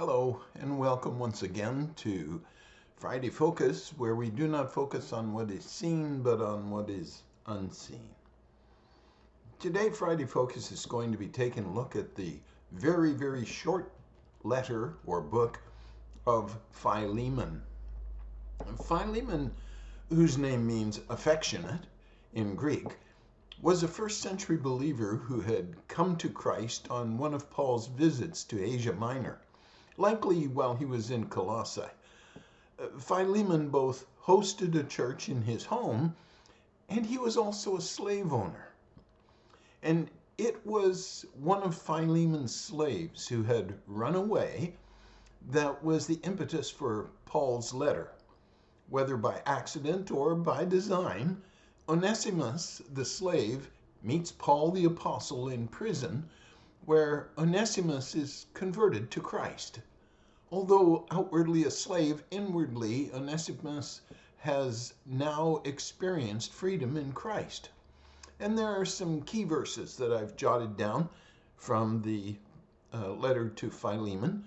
Hello, and welcome once again to Friday Focus, where we do not focus on what is seen, but on what is unseen. Today, Friday Focus is going to be taking a look at the very, very short letter or book of Philemon. Philemon, whose name means affectionate in Greek, was a first century believer who had come to Christ on one of Paul's visits to Asia Minor, likely while he was in Colossae. Philemon both hosted a church in his home, and he was also a slave owner. And it was one of Philemon's slaves who had run away that was the impetus for Paul's letter. Whether by accident or by design, Onesimus, the slave, meets Paul the apostle in prison, where Onesimus is converted to Christ. Although outwardly a slave, inwardly Onesimus has now experienced freedom in Christ. And there are some key verses that I've jotted down from the letter to Philemon.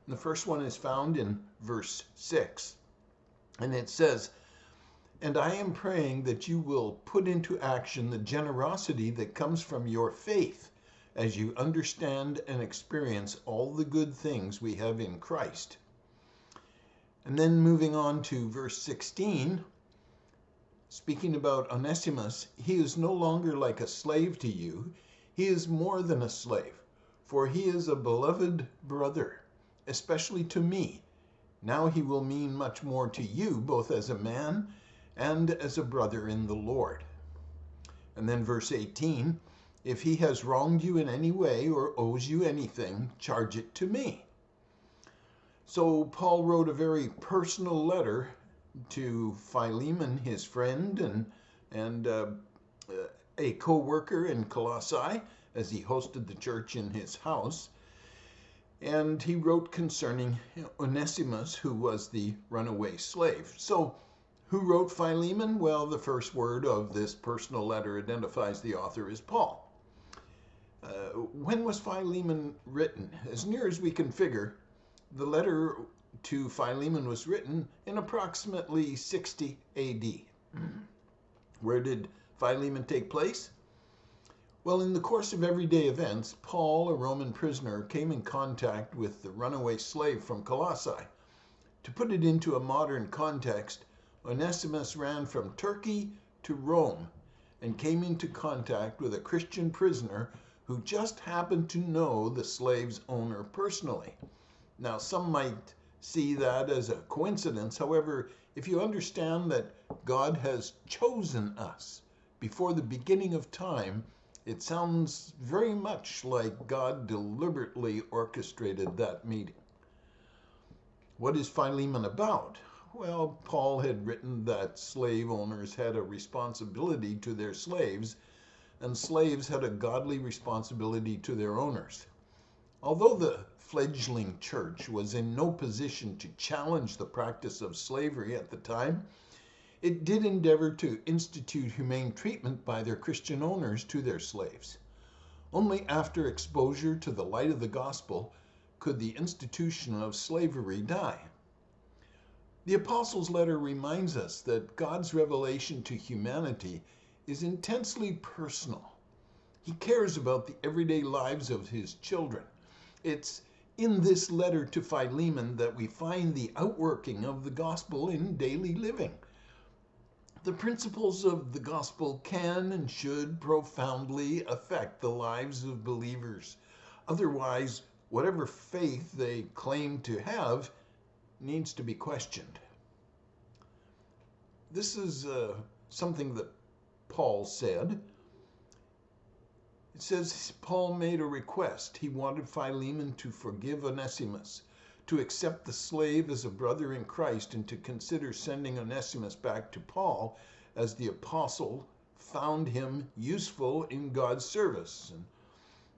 The first one is found in verse 6, and it says, "And I am praying that you will put into action the generosity that comes from your faith, as you understand and experience all the good things we have in Christ." And then moving on to verse 16, speaking about Onesimus, "He is no longer like a slave to you. He is more than a slave, for he is a beloved brother, especially to me. Now he will mean much more to you, both as a man and as a brother in the Lord." And then verse 18, "If he has wronged you in any way or owes you anything, charge it to me." So Paul wrote a very personal letter to Philemon, his friend and a co-worker in Colossae, as he hosted the church in his house. And he wrote concerning Onesimus, who was the runaway slave. So who wrote Philemon? Well, the first word of this personal letter identifies the author as Paul. When was Philemon written? As near as we can figure, the letter to Philemon was written in approximately 60 AD. Where did Philemon take place? Well, in the course of everyday events, Paul, a Roman prisoner, came in contact with the runaway slave from Colossae. To put it into a modern context, Onesimus ran from Turkey to Rome and came into contact with a Christian prisoner who just happened to know the slave's owner personally. Now, some might see that as a coincidence. However, if you understand that God has chosen us before the beginning of time, it sounds very much like God deliberately orchestrated that meeting. What is Philemon about? Well, Paul had written that slave owners had a responsibility to their slaves, and slaves had a godly responsibility to their owners. Although the fledgling church was in no position to challenge the practice of slavery at the time, it did endeavor to institute humane treatment by their Christian owners to their slaves. Only after exposure to the light of the gospel could the institution of slavery die. The Apostles' letter reminds us that God's revelation to humanity is intensely personal. He cares about the everyday lives of his children. It's in this letter to Philemon that we find the outworking of the gospel in daily living. The principles of the gospel can and should profoundly affect the lives of believers. Otherwise, whatever faith they claim to have needs to be questioned. This is something that Paul said. It says Paul made a request. He wanted Philemon to forgive Onesimus, to accept the slave as a brother in Christ, and to consider sending Onesimus back to Paul, as the apostle found him useful in God's service.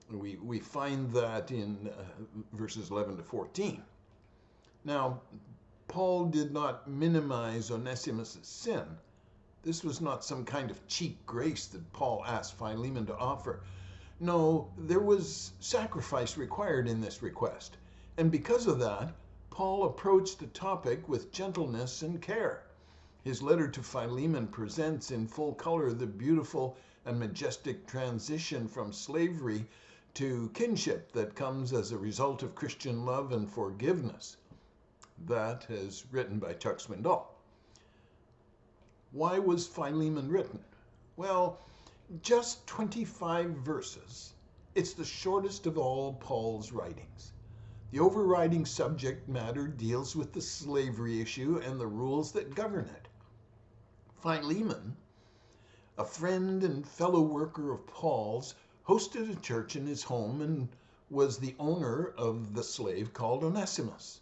And we find that in verses 11 to 14. Now, Paul did not minimize Onesimus' sin. This was not some kind of cheap grace that Paul asked Philemon to offer. No, there was sacrifice required in this request. And because of that, Paul approached the topic with gentleness and care. His letter to Philemon presents in full color the beautiful and majestic transition from slavery to kinship that comes as a result of Christian love and forgiveness. That is written by Chuck Swindoll. Why was Philemon written? Well, just 25 verses. It's the shortest of all Paul's writings. The overriding subject matter deals with the slavery issue and the rules that govern it. Philemon, a friend and fellow worker of Paul's, hosted a church in his home and was the owner of the slave called Onesimus.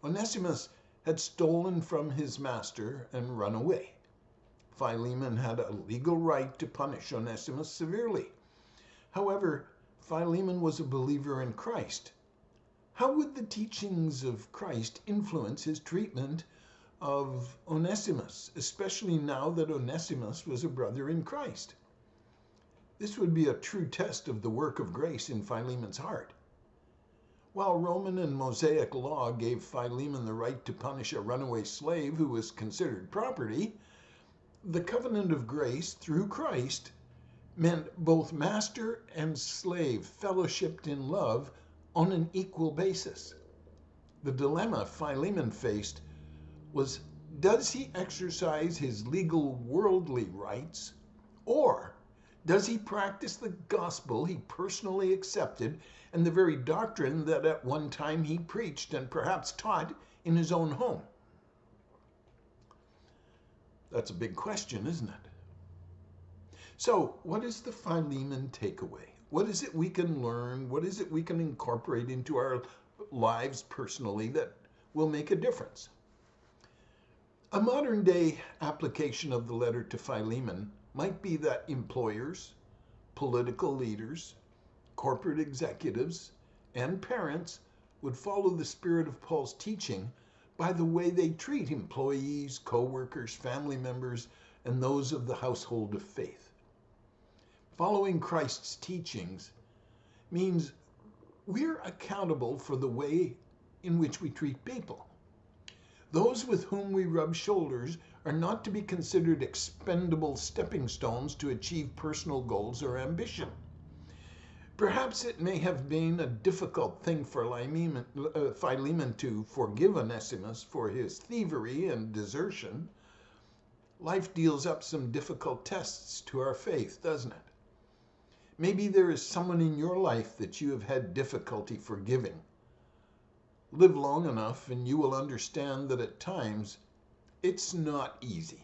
Onesimus had stolen from his master and run away. Philemon had a legal right to punish Onesimus severely. However, Philemon was a believer in Christ. How would the teachings of Christ influence his treatment of Onesimus, especially now that Onesimus was a brother in Christ? This would be a true test of the work of grace in Philemon's heart. While Roman and Mosaic law gave Philemon the right to punish a runaway slave who was considered property, the covenant of grace through Christ meant both master and slave fellowshipped in love on an equal basis. The dilemma Philemon faced was, does he exercise his legal worldly rights, or does he practice the gospel he personally accepted and the very doctrine that at one time he preached and perhaps taught in his own home? That's a big question, isn't it? So, what is the Philemon takeaway? What is it we can learn? What is it we can incorporate into our lives personally that will make a difference? A modern day application of the letter to Philemon might be that employers, political leaders, corporate executives, and parents would follow the spirit of Paul's teaching by the way they treat employees, co-workers, family members, and those of the household of faith. Following Christ's teachings means we're accountable for the way in which we treat people. Those with whom we rub shoulders are not to be considered expendable stepping stones to achieve personal goals or ambition. Perhaps it may have been a difficult thing for Philemon to forgive Onesimus for his thievery and desertion. Life deals up some difficult tests to our faith, doesn't it? Maybe there is someone in your life that you have had difficulty forgiving. Live long enough and you will understand that at times it's not easy.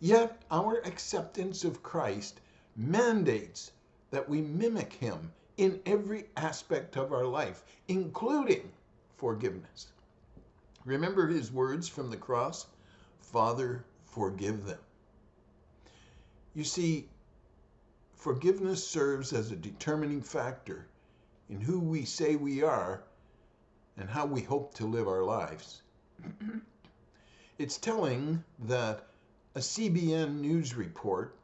Yet our acceptance of Christ mandates that we mimic him in every aspect of our life, including forgiveness. Remember his words from the cross, "Father, forgive them." You see, forgiveness serves as a determining factor in who we say we are and how we hope to live our lives. It's telling that a CBN News report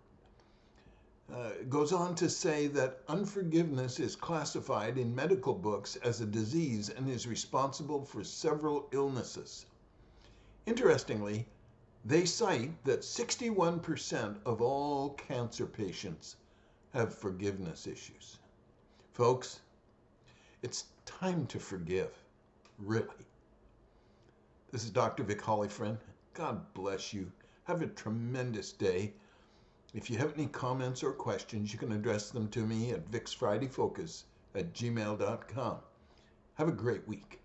goes on to say that unforgiveness is classified in medical books as a disease and is responsible for several illnesses. Interestingly, they cite that 61% of all cancer patients have forgiveness issues. Folks, it's time to forgive, really. This is Dr. Vic Hollyfriend. God bless you. Have a tremendous day. If you have any comments or questions, you can address them to me at vicsfridayfocus@gmail.com. Have a great week.